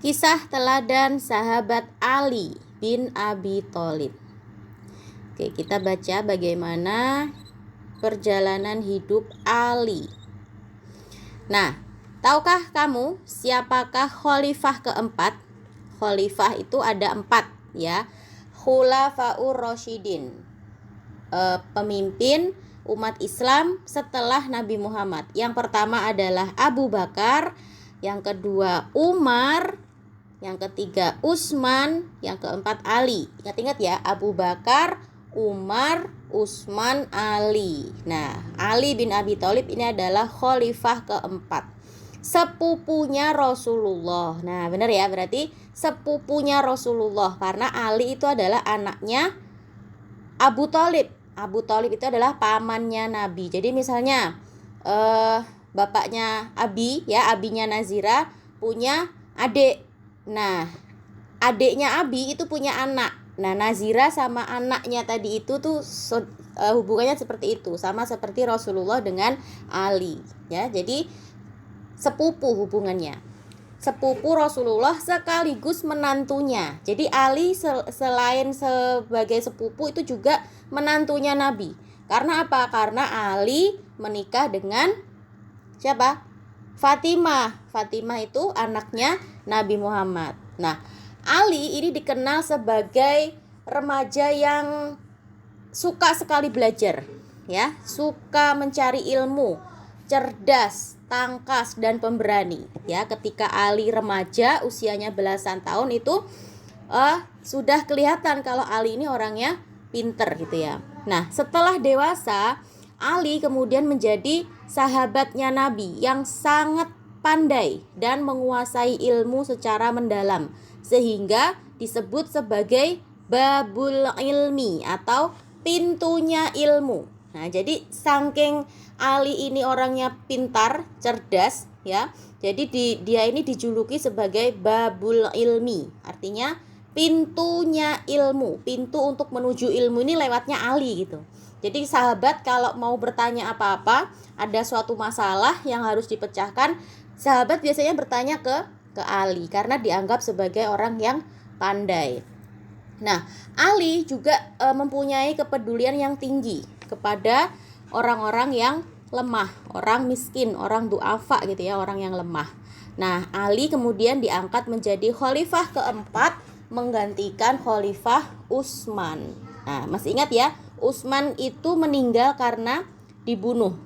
Kisah teladan sahabat Ali bin Abi Thalib. Oke, kita baca bagaimana perjalanan hidup Ali. Nah, tahukah kamu siapakah khalifah keempat? Khalifah itu ada 4 ya. Khulafaur Rasyidin, pemimpin umat Islam setelah Nabi Muhammad. Yang pertama adalah Abu Bakar, yang kedua Umar, yang ketiga Utsman, yang keempat Ali. Ingat-ingat ya, Abu Bakar, Umar, Utsman, Ali. Nah, Ali bin Abi Thalib ini adalah khalifah keempat, sepupunya Rasulullah. Nah, benar ya, berarti sepupunya Rasulullah karena Ali itu adalah anaknya Abu Thalib. Abu Thalib itu adalah pamannya Nabi. Jadi misalnya bapaknya Abi ya, abinya Nazira punya adik. Nah, adiknya Abi itu punya anak. Nah, Nazira sama anaknya tadi itu tuh hubungannya seperti itu, sama seperti Rasulullah dengan Ali ya. Jadi sepupu hubungannya. Sepupu Rasulullah sekaligus menantunya. Jadi Ali selain sebagai sepupu itu juga menantunya Nabi. Karena apa? Karena Ali menikah dengan siapa? Fatimah. Fatimah itu anaknya Nabi Muhammad. Nah, Ali ini dikenal sebagai remaja yang suka sekali belajar, ya, suka mencari ilmu, cerdas, tangkas dan pemberani. Ya, ketika Ali remaja, usianya belasan tahun itu sudah kelihatan kalau Ali ini orangnya pinter gitu ya. Nah, setelah dewasa, Ali kemudian menjadi sahabatnya Nabi yang sangat pandai dan menguasai ilmu secara mendalam, sehingga disebut sebagai babul ilmi atau pintunya ilmu. Nah, jadi saking Ali ini orangnya pintar, cerdas ya. Jadi dia ini dijuluki sebagai babul ilmi, artinya pintunya ilmu. Pintu untuk menuju ilmu ini lewatnya Ali gitu. Jadi sahabat kalau mau bertanya apa-apa, ada suatu masalah yang harus dipecahkan, sahabat biasanya bertanya ke Ali karena dianggap sebagai orang yang pandai. Nah, Ali juga mempunyai kepedulian yang tinggi kepada orang-orang yang lemah, orang miskin, orang du'afa gitu ya, orang yang lemah. Nah, Ali kemudian diangkat menjadi khalifah keempat menggantikan khalifah Utsman. Nah, masih ingat ya, Utsman itu meninggal karena dibunuh.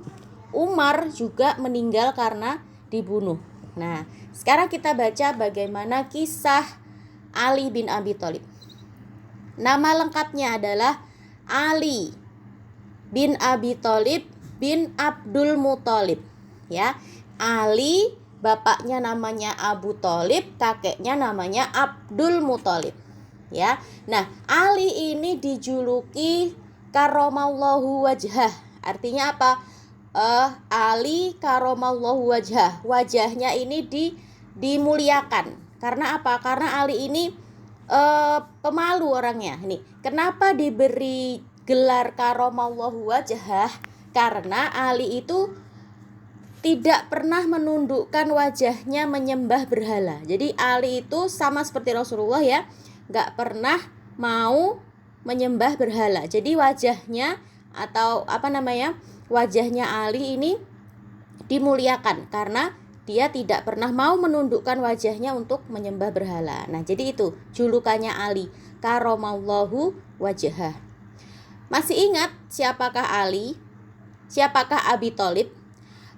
Umar juga meninggal karena dibunuh. Nah, sekarang kita baca bagaimana kisah Ali bin Abi Thalib. Nama lengkapnya adalah Ali bin Abi Thalib bin Abdul Muthalib ya. Ali bapaknya namanya Abu Thalib, kakeknya namanya Abdul Muthalib ya. Nah, Ali ini dijuluki karomallahu wajhah. Artinya apa? Ali karomallahu wajhah. Wajahnya ini dimuliakan. Karena apa? Karena Ali ini pemalu orangnya. Nih, kenapa diberi gelar karomallahu wajhah? Karena Ali itu tidak pernah menundukkan wajahnya menyembah berhala. Jadi Ali itu sama seperti Rasulullah ya, gak pernah mau menyembah berhala. Jadi wajahnya atau wajahnya Ali ini dimuliakan karena dia tidak pernah mau menundukkan wajahnya untuk menyembah berhala. Nah, jadi itu julukannya Ali, karomallahu wajhah. Masih ingat siapakah Ali? Siapakah Abi Thalib?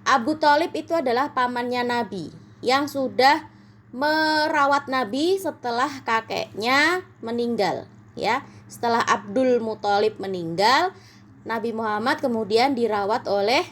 Abu Thalib itu adalah pamannya Nabi yang sudah merawat Nabi setelah kakeknya meninggal ya. Setelah Abdul Muthalib meninggal, Nabi Muhammad kemudian dirawat oleh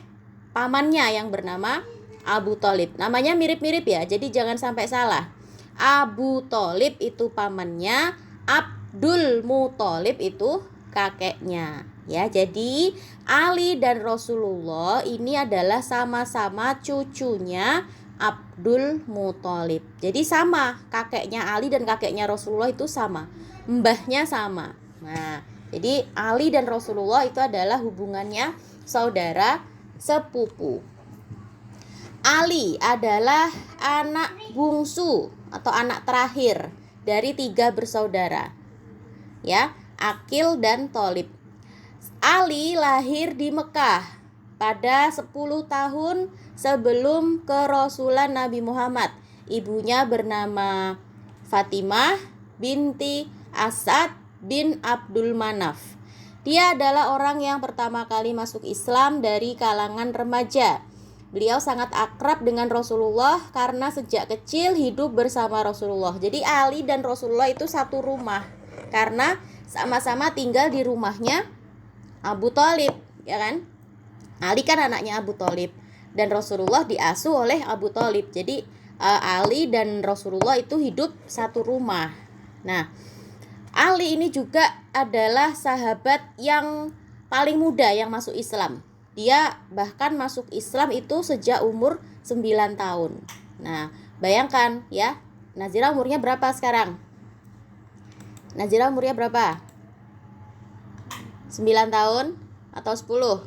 pamannya yang bernama Abu Thalib. Namanya mirip-mirip ya, jadi jangan sampai salah. Abu Thalib itu pamannya, Abdul Muthalib itu kakeknya ya. Jadi Ali dan Rasulullah ini adalah sama-sama cucunya Abdul Muthalib. Jadi sama, kakeknya Ali dan kakeknya Rasulullah itu sama, mbahnya sama. Nah, jadi Ali dan Rasulullah itu adalah hubungannya saudara sepupu. Ali adalah anak bungsu atau anak terakhir dari 3 bersaudara, ya, Aqil dan Tholib. Ali lahir di Mekah pada 10 tahun sebelum kerasulan Nabi Muhammad. Ibunya bernama Fatimah binti Asad bin Abdul Manaf. Dia adalah orang yang pertama kali masuk Islam dari kalangan remaja. Beliau sangat akrab dengan Rasulullah karena sejak kecil hidup bersama Rasulullah. Jadi Ali dan Rasulullah itu satu rumah karena sama-sama tinggal di rumahnya Abu Tholib, ya kan? Ali kan anaknya Abu Tholib dan Rasulullah diasuh oleh Abu Tholib. Jadi Ali dan Rasulullah itu hidup satu rumah. Nah, Ali ini juga adalah sahabat yang paling muda yang masuk Islam. Dia bahkan masuk Islam itu sejak umur 9 tahun. Nah, bayangkan ya, Nazira umurnya berapa sekarang? Nazira umurnya berapa? 9 tahun atau 10?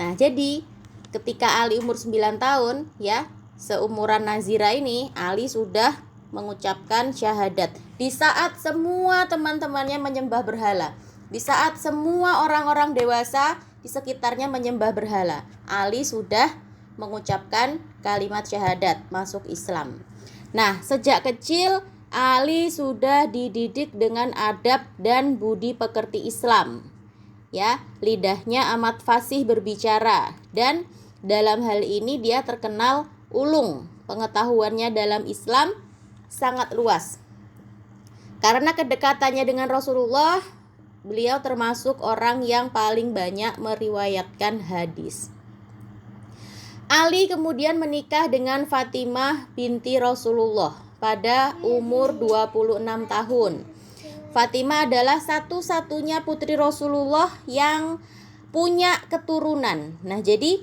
Nah, jadi ketika Ali umur 9 tahun ya, seumuran Nazira ini, Ali sudah mengucapkan syahadat. Di saat semua teman-temannya menyembah berhala, di saat semua orang-orang dewasa di sekitarnya menyembah berhala, Ali sudah mengucapkan kalimat syahadat, masuk Islam. Nah, sejak kecil Ali sudah dididik dengan adab dan budi pekerti Islam. Ya, lidahnya amat fasih berbicara dan dalam hal ini dia terkenal ulung. Pengetahuannya dalam Islam sangat luas. Karena kedekatannya dengan Rasulullah, beliau termasuk orang yang paling banyak meriwayatkan hadis. Ali kemudian menikah dengan Fatimah binti Rasulullah pada umur 26 tahun. Fatimah adalah satu-satunya putri Rasulullah yang punya keturunan. Nah, jadi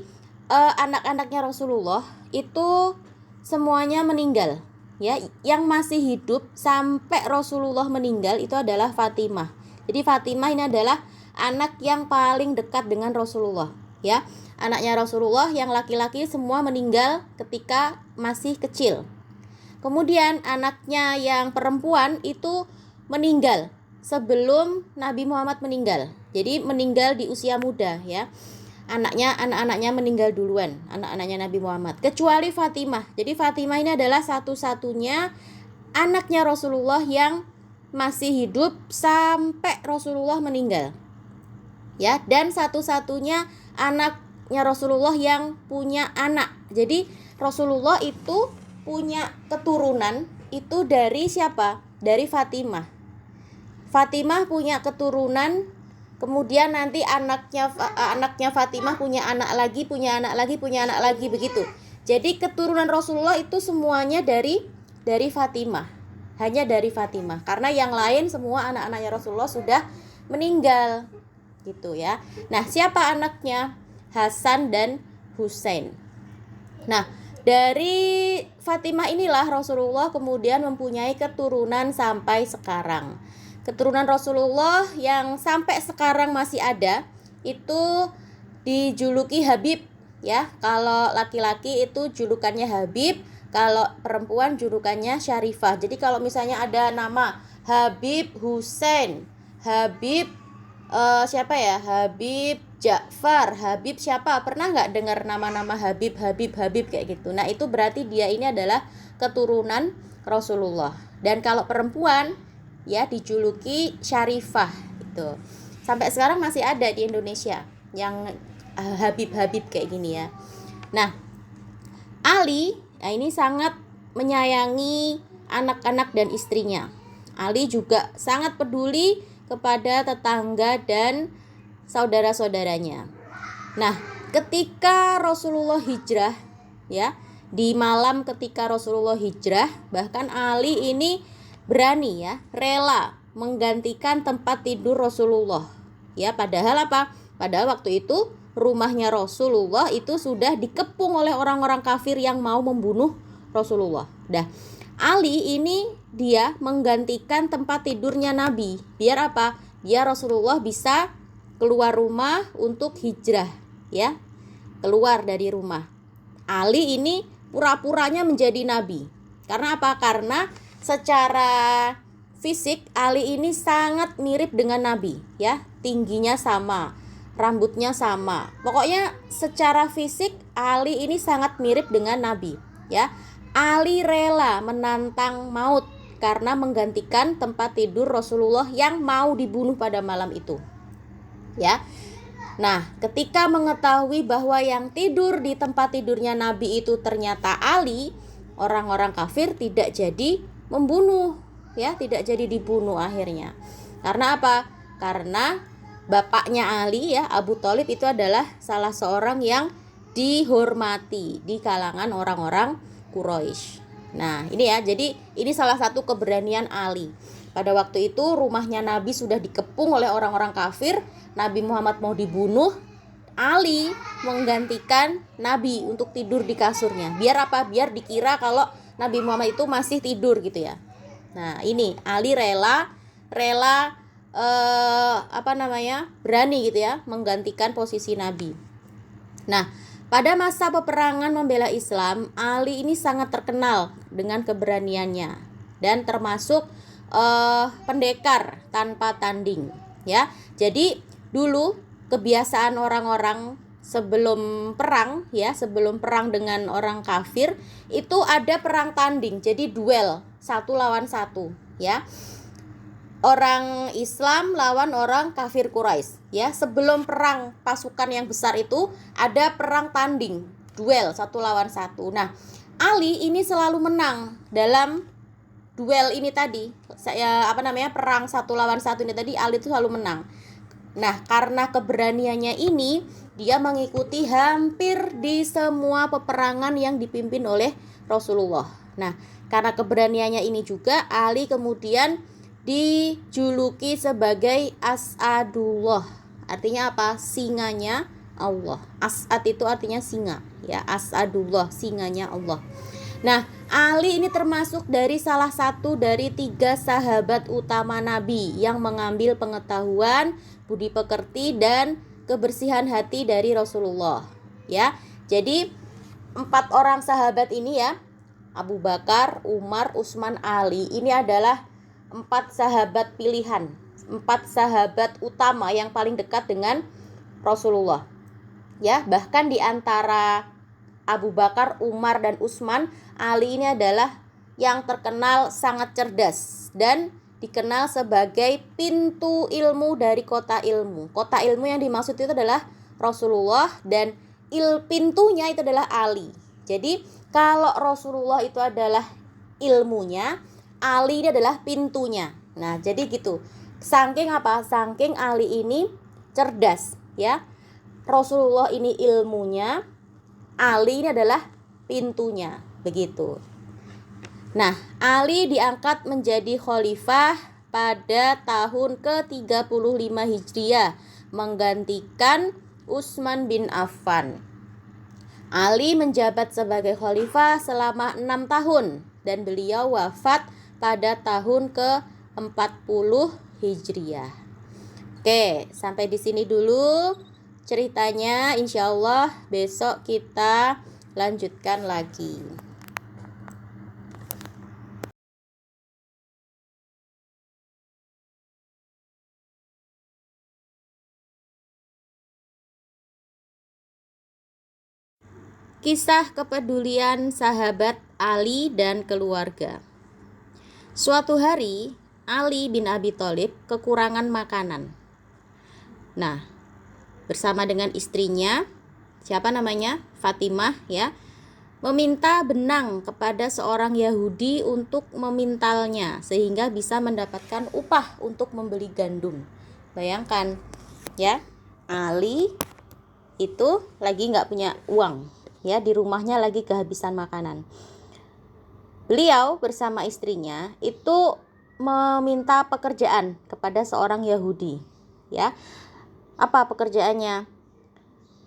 anak-anaknya Rasulullah itu semuanya meninggal. Ya, yang masih hidup sampai Rasulullah meninggal itu adalah Fatimah. Jadi Fatimah ini adalah anak yang paling dekat dengan Rasulullah, ya. Anaknya Rasulullah yang laki-laki semua meninggal ketika masih kecil. Kemudian anaknya yang perempuan itu meninggal sebelum Nabi Muhammad meninggal. Jadi meninggal di usia muda, ya. Anak-anaknya meninggal duluan, anak-anaknya Nabi Muhammad, kecuali Fatimah. Jadi Fatimah ini adalah satu-satunya anaknya Rasulullah yang masih hidup sampai Rasulullah meninggal. Ya, dan satu-satunya anaknya Rasulullah yang punya anak. Jadi Rasulullah itu punya keturunan itu dari siapa? Dari Fatimah. Fatimah punya keturunan, kemudian nanti anaknya Fatimah punya anak lagi, punya anak lagi, punya anak lagi, begitu. Jadi keturunan Rasulullah itu semuanya dari Fatimah. Hanya dari Fatimah. Karena yang lain semua anak-anaknya Rasulullah sudah meninggal. Gitu ya. Nah, siapa anaknya? Hasan dan Husain. Nah, dari Fatimah inilah Rasulullah kemudian mempunyai keturunan sampai sekarang. Keturunan Rasulullah yang sampai sekarang masih ada itu dijuluki Habib, ya. Kalau laki-laki itu julukannya Habib, kalau perempuan julukannya Syarifah. Jadi kalau misalnya ada nama Habib Husain, Habib siapa ya? Habib Ja'far, Habib siapa? Pernah nggak dengar nama-nama Habib kayak gitu? Nah, itu berarti dia ini adalah keturunan Rasulullah. Dan kalau perempuan ya dijuluki Syarifah itu. Sampai sekarang masih ada di Indonesia yang Habib kayak gini ya. Nah, Ali ini sangat menyayangi anak-anak dan istrinya. Ali juga sangat peduli kepada tetangga dan saudara-saudaranya. Nah, ketika Rasulullah hijrah ya, di malam ketika Rasulullah hijrah, bahkan Ali ini berani ya, rela menggantikan tempat tidur Rasulullah. Ya, padahal apa? Padahal waktu itu rumahnya Rasulullah itu sudah dikepung oleh orang-orang kafir yang mau membunuh Rasulullah. Dah, Ali ini dia menggantikan tempat tidurnya Nabi. Biar apa? Biar Rasulullah bisa keluar rumah untuk hijrah, ya. Keluar dari rumah. Ali ini pura-puranya menjadi nabi. Karena apa? Karena secara fisik Ali ini sangat mirip dengan nabi, ya. Tingginya sama, rambutnya sama. Pokoknya secara fisik Ali ini sangat mirip dengan nabi, ya. Ali rela menantang maut karena menggantikan tempat tidur Rasulullah yang mau dibunuh pada malam itu, ya. Nah, ketika mengetahui bahwa yang tidur di tempat tidurnya Nabi itu ternyata Ali, orang-orang kafir tidak jadi membunuh, ya, tidak jadi dibunuh akhirnya. Karena apa? Karena bapaknya Ali, ya, Abu Thalib itu adalah salah seorang yang dihormati di kalangan orang-orang Quraisy. Nah, ini ya, jadi ini salah satu keberanian Ali. Pada waktu itu rumahnya Nabi sudah dikepung oleh orang-orang kafir. Nabi Muhammad mau dibunuh, Ali menggantikan Nabi untuk tidur di kasurnya. Biar apa? Biar dikira kalau Nabi Muhammad itu masih tidur gitu ya. Nah, ini Ali rela berani gitu ya menggantikan posisi Nabi. Nah, pada masa peperangan membela Islam, Ali ini sangat terkenal dengan keberaniannya dan termasuk pendekar tanpa tanding, ya. Jadi dulu kebiasaan orang-orang sebelum perang, ya, sebelum perang dengan orang kafir itu ada perang tanding. Jadi duel 1 lawan 1, ya. Orang Islam lawan orang kafir Quraisy, ya. Sebelum perang pasukan yang besar itu ada perang tanding, duel 1 lawan 1. Nah, Ali ini selalu menang dalam duel ini tadi. Perang 1 lawan 1 ini tadi Ali itu selalu menang. Nah, karena keberaniannya ini, dia mengikuti hampir di semua peperangan yang dipimpin oleh Rasulullah. Nah, karena keberaniannya ini juga, Ali kemudian dijuluki sebagai Asadullah. Artinya apa? Singanya Allah. Asad itu artinya singa, ya. Asadullah, singanya Allah. Nah, Ali ini termasuk dari salah satu dari 3 sahabat utama Nabi yang mengambil pengetahuan, budi pekerti, dan kebersihan hati dari Rasulullah, ya. Jadi 4 orang sahabat ini, ya, Abu Bakar, Umar, Utsman, Ali, ini adalah 4 sahabat pilihan, 4 sahabat utama yang paling dekat dengan Rasulullah, ya. Bahkan di antara Abu Bakar, Umar, dan Utsman, Ali ini adalah yang terkenal sangat cerdas dan dikenal sebagai pintu ilmu dari kota ilmu. Kota ilmu yang dimaksud itu adalah Rasulullah dan pintunya itu adalah Ali. Jadi kalau Rasulullah itu adalah ilmunya, Ali ini adalah pintunya. Nah, jadi gitu. Saking apa? Saking Ali ini cerdas, ya. Rasulullah ini ilmunya, Ali ini adalah pintunya, begitu. Nah, Ali diangkat menjadi khalifah pada tahun ke-35 Hijriah, menggantikan Utsman bin Affan. Ali menjabat sebagai khalifah selama 6 tahun dan beliau wafat pada tahun ke-40 Hijriah. Oke, sampai di sini dulu ceritanya. Insya Allah besok kita lanjutkan lagi. Kisah kepedulian sahabat Ali dan keluarga. Suatu hari Ali bin Abi Thalib kekurangan makanan. Nah, bersama dengan istrinya, siapa namanya? Fatimah, ya, meminta benang kepada seorang Yahudi untuk memintalnya sehingga bisa mendapatkan upah untuk membeli gandum. Bayangkan, ya, Ali itu lagi nggak punya uang, ya, di rumahnya lagi kehabisan makanan. Beliau bersama istrinya itu meminta pekerjaan kepada seorang Yahudi, ya. Apa pekerjaannya?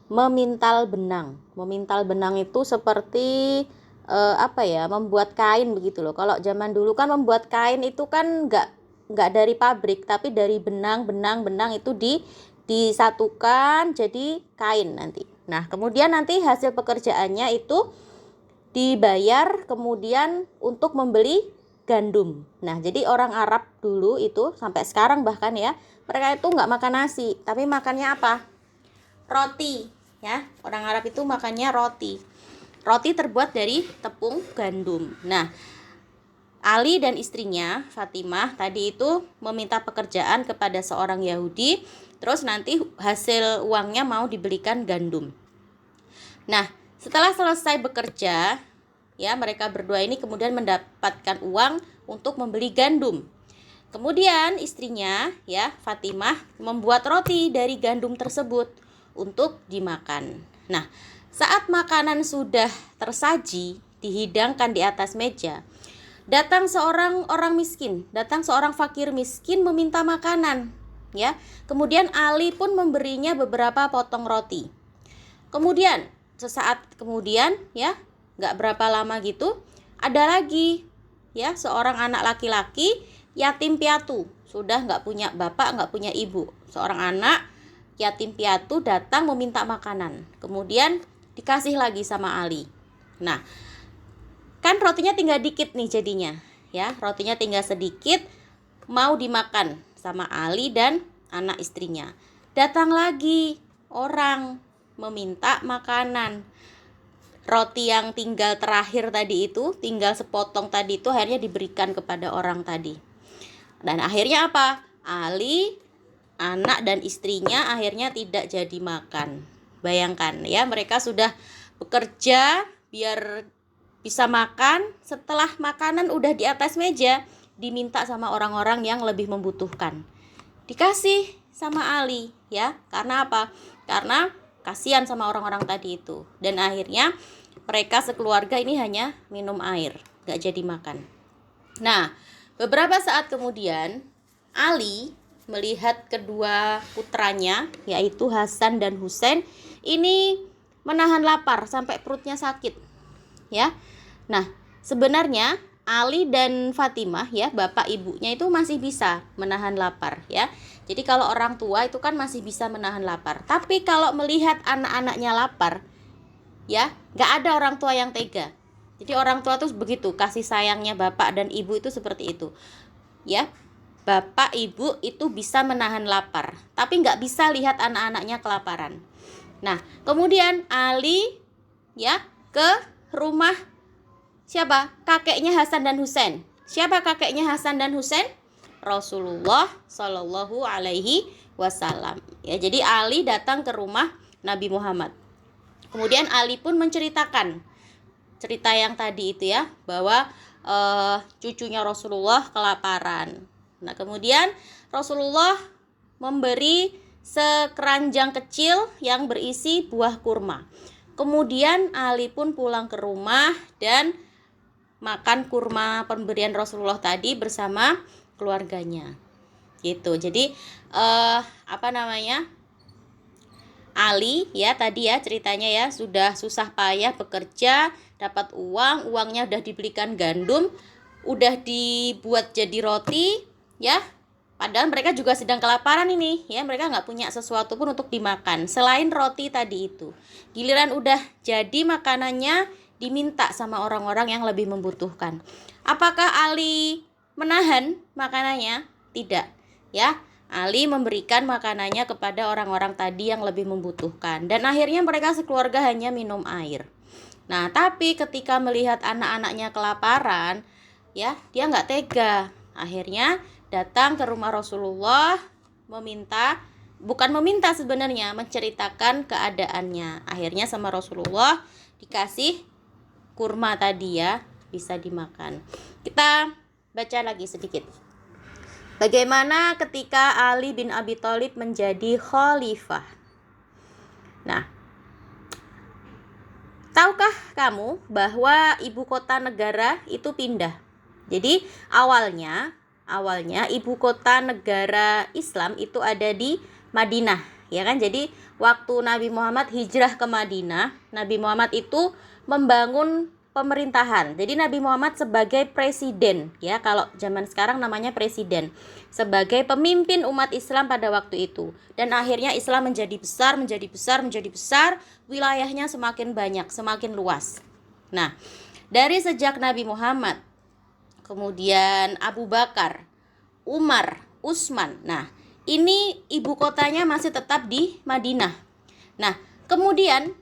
Memintal benang. Memintal benang itu seperti membuat kain begitu loh. Kalau zaman dulu kan membuat kain itu kan nggak dari pabrik, tapi dari benang itu disatukan jadi kain nanti. Nah, kemudian nanti hasil pekerjaannya itu dibayar kemudian untuk membeli gandum. Nah, jadi orang Arab dulu itu sampai sekarang bahkan ya, mereka itu nggak makan nasi, tapi makannya apa? Roti, ya. Orang Arab itu makannya roti. Roti terbuat dari tepung gandum. Nah, Ali dan istrinya Fatimah tadi itu meminta pekerjaan kepada seorang Yahudi, terus nanti hasil uangnya mau dibelikan gandum. Nah, setelah selesai bekerja, ya mereka berdua ini kemudian mendapatkan uang untuk membeli gandum. Kemudian istrinya, ya Fatimah, membuat roti dari gandum tersebut untuk dimakan. Nah, saat makanan sudah tersaji, dihidangkan di atas meja, datang seorang fakir miskin meminta makanan, ya. Kemudian Ali pun memberinya beberapa potong roti. Kemudian sesaat kemudian, ya, nggak berapa lama gitu, ada lagi, ya, seorang anak laki-laki yatim piatu, sudah nggak punya bapak, nggak punya ibu. Seorang anak yatim piatu datang meminta makanan. Kemudian dikasih lagi sama Ali. Nah, kan rotinya tinggal dikit nih jadinya, ya, rotinya tinggal sedikit, mau dimakan sama Ali dan anak istrinya. Datang lagi orang meminta makanan. Roti yang tinggal terakhir tadi itu, tinggal sepotong tadi itu akhirnya diberikan kepada orang tadi. Dan akhirnya apa? Ali, anak dan istrinya akhirnya tidak jadi makan. Bayangkan ya, mereka sudah bekerja biar bisa makan, setelah makanan udah di atas meja, diminta sama orang-orang yang lebih membutuhkan. Dikasih sama Ali, ya. Karena apa? Karena kasihan sama orang-orang tadi itu. Dan akhirnya mereka sekeluarga ini hanya minum air, gak jadi makan. Nah, beberapa saat kemudian Ali melihat kedua putranya, yaitu Hasan dan Husain, ini menahan lapar sampai perutnya sakit, ya. Nah, sebenarnya Ali dan Fatimah, ya, bapak ibunya itu masih bisa menahan lapar, ya. Jadi kalau orang tua itu kan masih bisa menahan lapar. Tapi kalau melihat anak-anaknya lapar, ya, nggak ada orang tua yang tega. Jadi orang tua tuh begitu, kasih sayangnya bapak dan ibu itu seperti itu, ya. Bapak ibu itu bisa menahan lapar, tapi nggak bisa lihat anak-anaknya kelaparan. Nah, kemudian Ali, ya, ke rumah siapa? Kakeknya Hasan dan Husain. Siapa kakeknya Hasan dan Husain? Rasulullah Shallallahu Alaihi Wasallam. Ya, jadi Ali datang ke rumah Nabi Muhammad. Kemudian Ali pun menceritakan cerita yang tadi itu, ya, bahwa cucunya Rasulullah kelaparan. Nah, kemudian Rasulullah memberi sekeranjang kecil yang berisi buah kurma. Kemudian Ali pun pulang ke rumah dan makan kurma pemberian Rasulullah tadi bersama keluarganya. Gitu. Jadi Ali, ya, tadi ya ceritanya, ya, sudah susah payah bekerja, dapat uangnya udah dibelikan gandum, udah dibuat jadi roti, ya. Padahal mereka juga sedang kelaparan ini, ya, mereka nggak punya sesuatu pun untuk dimakan selain roti tadi itu. Giliran udah jadi makanannya diminta sama orang-orang yang lebih membutuhkan. Apakah Ali menahan makanannya? Tidak, ya. Ali memberikan makanannya kepada orang-orang tadi yang lebih membutuhkan. Dan akhirnya mereka sekeluarga hanya minum air. Nah, tapi ketika melihat anak-anaknya kelaparan, ya, dia nggak tega. Akhirnya datang ke rumah Rasulullah, bukan meminta sebenarnya, menceritakan keadaannya. Akhirnya sama Rasulullah dikasih kurma tadi, ya, bisa dimakan. Kita baca lagi sedikit. Bagaimana ketika Ali bin Abi Thalib menjadi khalifah. Nah, tahukah kamu bahwa ibu kota negara itu pindah? Jadi awalnya ibu kota negara Islam itu ada di Madinah, ya kan? Jadi waktu Nabi Muhammad hijrah ke Madinah, Nabi Muhammad itu membangun pemerintahan. Jadi Nabi Muhammad sebagai presiden, ya, kalau zaman sekarang namanya presiden, sebagai pemimpin umat Islam pada waktu itu. Dan akhirnya Islam menjadi besar, menjadi besar, menjadi besar, wilayahnya semakin banyak, semakin luas. Nah, dari sejak Nabi Muhammad, kemudian Abu Bakar, Umar, Utsman. Nah, ini ibu kotanya masih tetap di Madinah. Nah, kemudian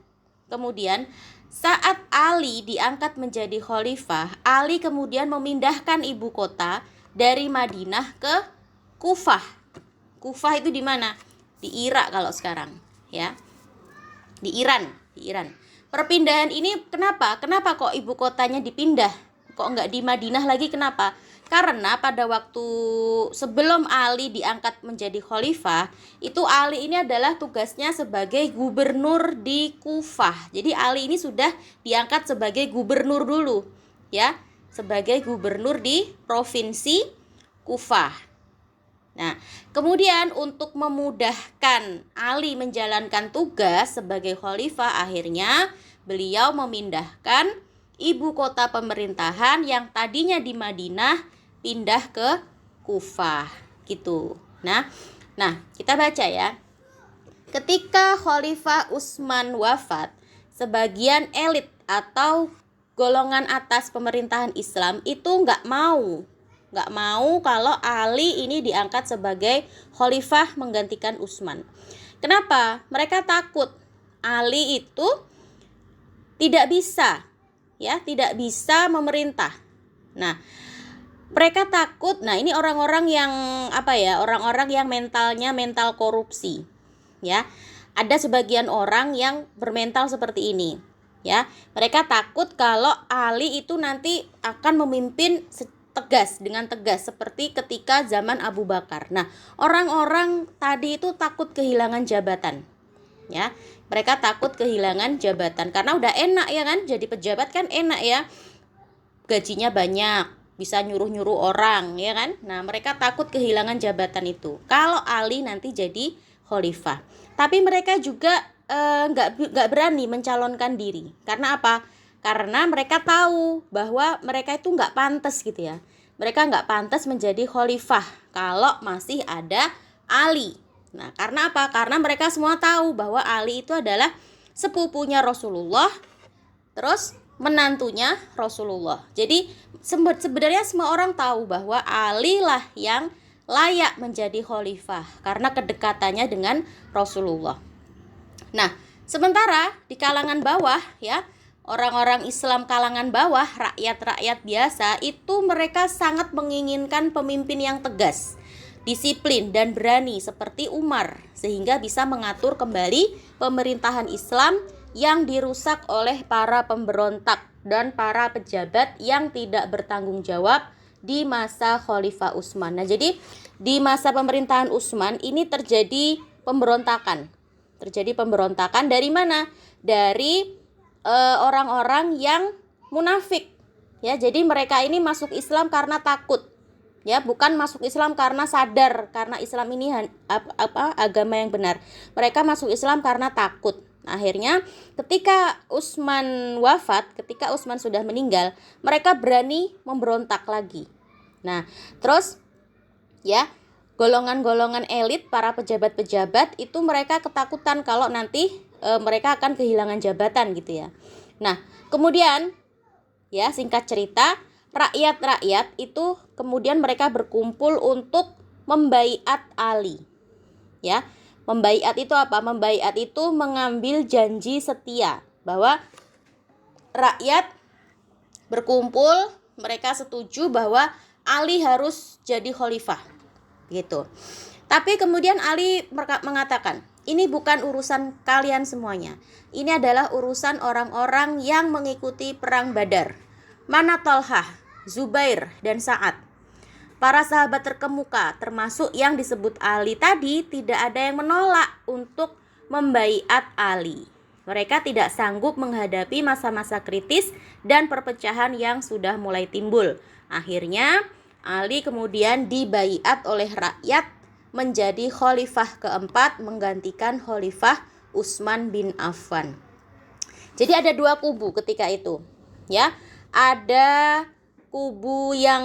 saat Ali diangkat menjadi khalifah, Ali kemudian memindahkan ibu kota dari Madinah ke Kufah. Kufah itu di mana? Di Irak kalau sekarang, ya. Di Iran. Perpindahan ini kenapa? Kenapa kok ibu kotanya dipindah? Kok enggak di Madinah lagi? Kenapa? Karena pada waktu sebelum Ali diangkat menjadi khalifah, itu Ali ini adalah tugasnya sebagai gubernur di Kufah. Jadi Ali ini sudah diangkat sebagai gubernur dulu, ya, sebagai gubernur di provinsi Kufah. Nah, kemudian untuk memudahkan Ali menjalankan tugas sebagai khalifah, akhirnya beliau memindahkan ibu kota pemerintahan yang tadinya di Madinah pindah ke Kufah, gitu. Nah, kita baca ya. Ketika Khalifah Utsman wafat, sebagian elit atau golongan atas pemerintahan Islam itu nggak mau kalau Ali ini diangkat sebagai khalifah menggantikan Utsman. Kenapa? Mereka takut Ali itu tidak bisa memerintah. Nah, mereka takut. Nah, ini orang-orang yang orang-orang yang mental korupsi, ya. Ada sebagian orang yang bermental seperti ini, ya. Mereka takut kalau Ali itu nanti akan memimpin dengan tegas seperti ketika zaman Abu Bakar. Nah, orang-orang tadi itu takut kehilangan jabatan, ya. Mereka takut kehilangan jabatan karena udah enak, ya kan? Jadi pejabat kan enak, ya. Gajinya banyak, bisa nyuruh-nyuruh orang, ya kan? Nah, mereka takut kehilangan jabatan itu kalau Ali nanti jadi khalifah. Tapi mereka juga nggak berani mencalonkan diri. Karena apa? Karena mereka tahu bahwa mereka itu nggak pantas, gitu ya. Mereka nggak pantas menjadi khalifah kalau masih ada Ali. Nah, karena apa? Karena mereka semua tahu bahwa Ali itu adalah sepupunya Rasulullah, terus menantunya Rasulullah. Jadi sebenarnya semua orang tahu bahwa Ali lah yang layak menjadi khalifah karena kedekatannya dengan Rasulullah. Nah, sementara di kalangan bawah, ya, orang-orang Islam kalangan bawah, rakyat-rakyat biasa, itu mereka sangat menginginkan pemimpin yang tegas, disiplin dan berani seperti Umar, sehingga bisa mengatur kembali pemerintahan Islam yang dirusak oleh para pemberontak dan para pejabat yang tidak bertanggung jawab di masa Khalifah Utsman. Nah, jadi di masa pemerintahan Utsman ini terjadi pemberontakan. Dari mana? Dari orang-orang yang munafik, ya. Jadi mereka ini masuk Islam karena takut, ya, bukan masuk Islam karena sadar karena Islam ini agama yang benar. Mereka masuk Islam karena takut. Akhirnya ketika Utsman wafat, ketika Utsman sudah meninggal, mereka berani memberontak lagi. Nah, terus, ya, golongan-golongan elit, para pejabat-pejabat itu mereka ketakutan kalau nanti mereka akan kehilangan jabatan, gitu ya. Nah, kemudian, ya, singkat cerita, rakyat-rakyat itu kemudian mereka berkumpul untuk membaiat Ali, ya. Membaiat itu apa? Membaiat itu mengambil janji setia bahwa rakyat berkumpul, mereka setuju bahwa Ali harus jadi khalifah, gitu. Tapi kemudian Ali mengatakan, ini bukan urusan kalian semuanya. Ini adalah urusan orang-orang yang mengikuti perang Badar. Mana Thalhah, Zubair, dan Sa'ad. Para sahabat terkemuka, termasuk yang disebut Ali tadi, tidak ada yang menolak untuk membaiat Ali. Mereka tidak sanggup menghadapi masa-masa kritis dan perpecahan yang sudah mulai timbul. Akhirnya, Ali kemudian dibaiat oleh rakyat menjadi khalifah keempat menggantikan Khalifah Utsman bin Affan. Jadi ada dua kubu ketika itu. ya. Ada kubu yang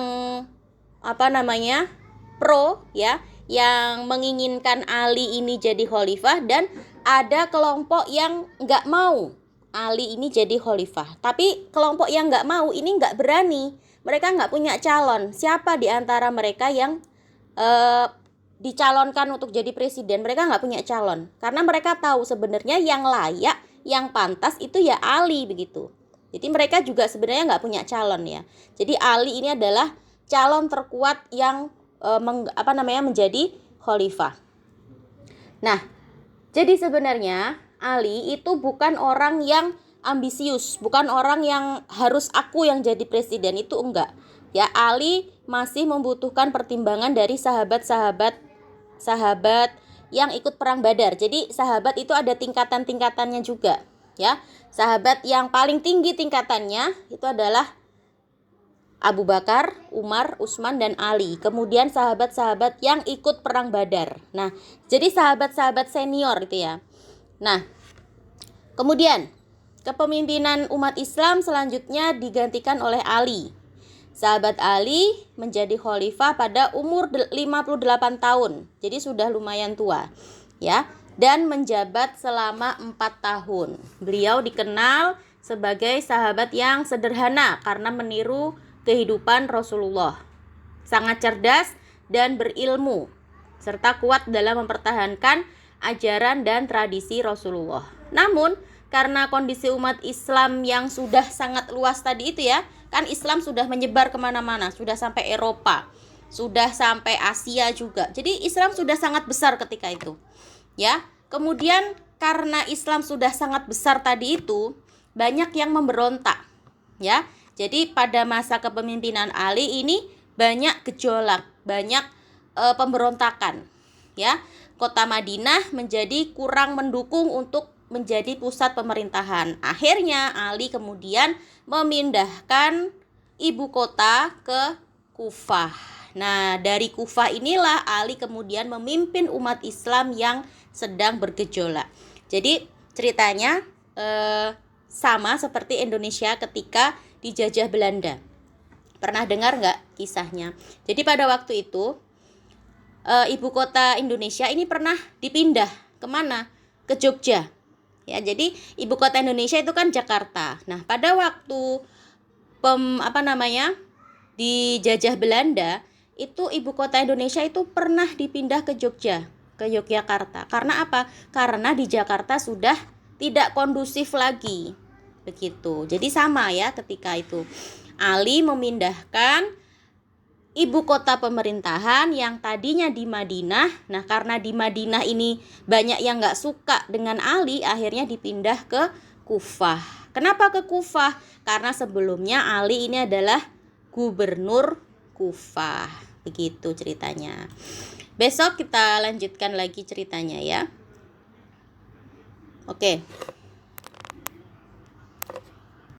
pro, ya, yang menginginkan Ali ini jadi khalifah, dan ada kelompok yang nggak mau Ali ini jadi khalifah. Tapi kelompok yang nggak mau ini nggak berani, mereka nggak punya calon. Siapa di antara mereka yang dicalonkan untuk jadi presiden? Mereka nggak punya calon, karena mereka tahu sebenarnya yang layak, yang pantas itu ya Ali, begitu. Jadi mereka juga sebenarnya nggak punya calon, ya. Jadi Ali ini adalah calon terkuat yang menjadi khalifah. Nah, jadi sebenarnya Ali itu bukan orang yang ambisius, bukan orang yang harus aku yang jadi presiden, itu enggak. Ya, Ali masih membutuhkan pertimbangan dari sahabat yang ikut perang Badar. Jadi sahabat itu ada tingkatan-tingkatannya juga, ya. Sahabat yang paling tinggi tingkatannya itu adalah Abu Bakar, Umar, Utsman, dan Ali. Kemudian sahabat-sahabat yang ikut perang Badar. Nah, jadi sahabat-sahabat senior itu, ya. Nah, kemudian kepemimpinan umat Islam selanjutnya digantikan oleh Ali. Sahabat Ali menjadi khalifah pada umur 58 tahun. Jadi sudah lumayan tua, ya. Dan menjabat selama 4 tahun. Beliau dikenal sebagai sahabat yang sederhana karena meniru kehidupan Rasulullah. Sangat cerdas dan berilmu, serta kuat dalam mempertahankan ajaran dan tradisi Rasulullah. Namun, karena kondisi umat Islam yang sudah sangat luas tadi itu, ya, kan Islam sudah menyebar kemana-mana, sudah sampai Eropa, sudah sampai Asia juga. Jadi Islam sudah sangat besar ketika itu, ya. Kemudian karena Islam sudah sangat besar tadi itu, banyak yang memberontak, ya. Jadi pada masa kepemimpinan Ali ini banyak gejolak, banyak pemberontakan, ya. Kota Madinah menjadi kurang mendukung untuk menjadi pusat pemerintahan. Akhirnya Ali kemudian memindahkan ibu kota ke Kufah. Nah, dari Kufah inilah Ali kemudian memimpin umat Islam yang sedang bergejolak. Jadi ceritanya sama seperti Indonesia ketika dijajah Belanda. Pernah dengar nggak kisahnya? Jadi pada waktu itu ibu kota Indonesia ini pernah dipindah kemana? Ke Jogja. Ya, jadi ibu kota Indonesia itu kan Jakarta. Nah, pada waktu dijajah Belanda, itu ibu kota Indonesia itu pernah dipindah ke Jogja, ke Yogyakarta. Karena apa? Karena di Jakarta sudah tidak kondusif lagi. Begitu. Jadi sama, ya, ketika itu Ali memindahkan ibu kota pemerintahan yang tadinya di Madinah. Nah, karena di Madinah ini banyak yang gak suka dengan Ali, akhirnya dipindah ke Kufah. Kenapa ke Kufah? Karena sebelumnya Ali ini adalah gubernur Kufah. Begitu ceritanya. Besok kita lanjutkan lagi ceritanya, ya. Oke.